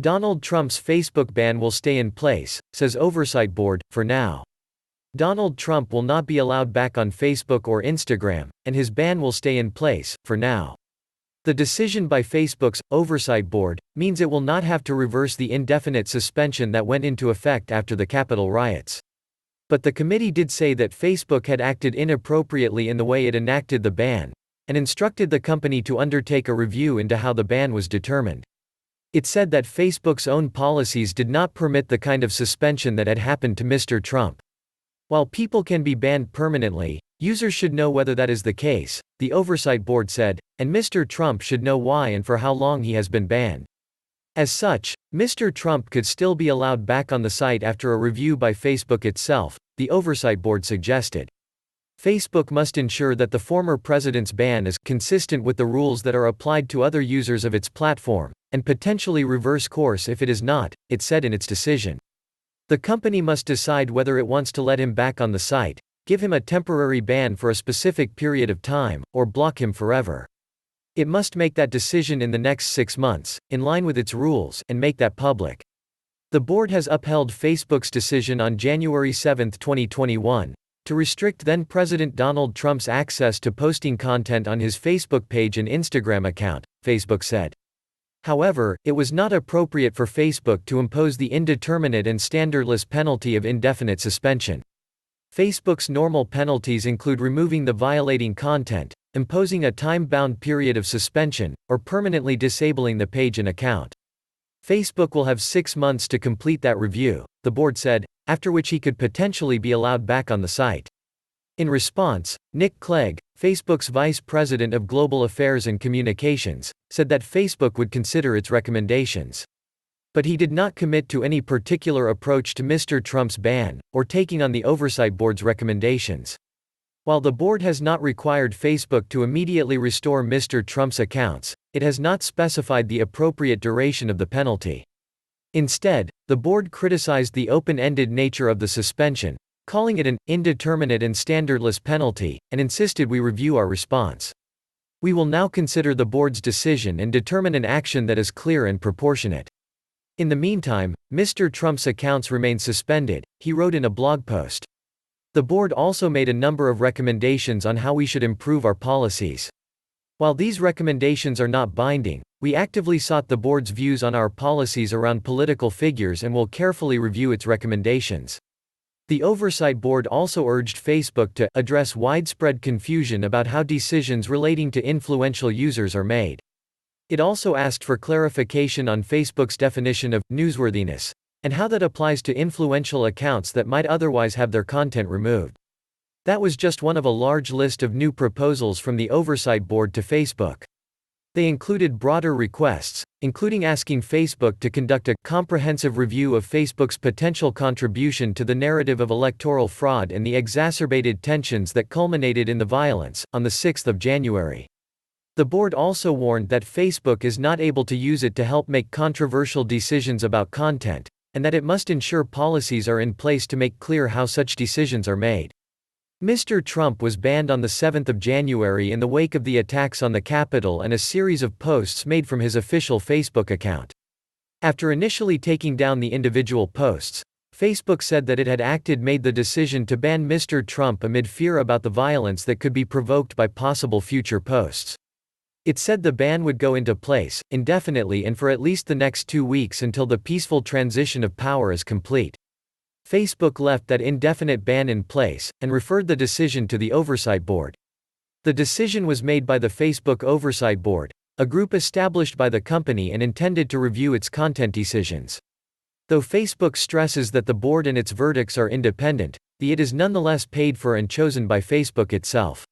Donald Trump's Facebook ban will stay in place, says Oversight Board, for now. Donald Trump will not be allowed back on Facebook or Instagram, and his ban will stay in place, for now. The decision by Facebook's Oversight Board means it will not have to reverse the indefinite suspension that went into effect after the Capitol riots. But the committee did say that Facebook had acted inappropriately in the way it enacted the ban, and instructed the company to undertake a review into how the ban was determined. It said that Facebook's own policies did not permit the kind of suspension that had happened to Mr. Trump. While people can be banned permanently, users should know whether that is the case, the Oversight Board said, and Mr. Trump should know why and for how long he has been banned. As such, Mr. Trump could still be allowed back on the site after a review by Facebook itself, the Oversight Board suggested. Facebook must ensure that the former president's ban is consistent with the rules that are applied to other users of its platform, and potentially reverse course if it is not, it said in its decision. The company must decide whether it wants to let him back on the site, give him a temporary ban for a specific period of time, or block him forever. It must make that decision in the next 6 months, in line with its rules, and make that public. The board has upheld Facebook's decision on January 7, 2021, to restrict then-President Donald Trump's access to posting content on his Facebook page and Instagram account, Facebook said. However, it was not appropriate for Facebook to impose the indeterminate and standardless penalty of indefinite suspension. Facebook's normal penalties include removing the violating content, imposing a time-bound period of suspension, or permanently disabling the page and account. Facebook will have 6 months to complete that review, the board said, after which he could potentially be allowed back on the site. In response, Nick Clegg, Facebook's vice president of global affairs and communications, said that Facebook would consider its recommendations. But he did not commit to any particular approach to Mr. Trump's ban, or taking on the Oversight Board's recommendations. While the board has not required Facebook to immediately restore Mr. Trump's accounts, it has not specified the appropriate duration of the penalty. Instead, the board criticized the open-ended nature of the suspension, calling it an indeterminate and standardless penalty, and insisted we review our response. We will now consider the board's decision and determine an action that is clear and proportionate. In the meantime, Mr. Trump's accounts remain suspended, he wrote in a blog post. The board also made a number of recommendations on how we should improve our policies. While these recommendations are not binding, we actively sought the board's views on our policies around political figures and will carefully review its recommendations. The Oversight Board also urged Facebook to address widespread confusion about how decisions relating to influential users are made. It also asked for clarification on Facebook's definition of newsworthiness, and how that applies to influential accounts that might otherwise have their content removed. That was just one of a large list of new proposals from the Oversight Board to Facebook. They included broader requests, including asking Facebook to conduct a comprehensive review of Facebook's potential contribution to the narrative of electoral fraud and the exacerbated tensions that culminated in the violence, on the 6th of January. The board also warned that Facebook is not able to use it to help make controversial decisions about content, and that it must ensure policies are in place to make clear how such decisions are made. Mr. Trump was banned on the 7th of January in the wake of the attacks on the Capitol and a series of posts made from his official Facebook account. After initially taking down the individual posts, Facebook said that it had made the decision to ban Mr. Trump amid fear about the violence that could be provoked by possible future posts. It said the ban would go into place, indefinitely and for at least the next 2 weeks until the peaceful transition of power is complete. Facebook left that indefinite ban in place, and referred the decision to the Oversight Board. The decision was made by the Facebook Oversight Board, a group established by the company and intended to review its content decisions. Though Facebook stresses that the board and its verdicts are independent, it is nonetheless paid for and chosen by Facebook itself.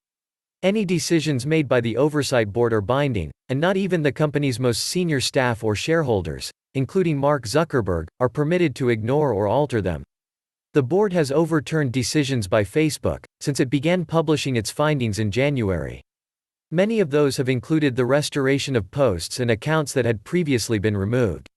Any decisions made by the Oversight Board are binding, and not even the company's most senior staff or shareholders, including Mark Zuckerberg, are permitted to ignore or alter them. The board has overturned decisions by Facebook since it began publishing its findings in January. Many of those have included the restoration of posts and accounts that had previously been removed.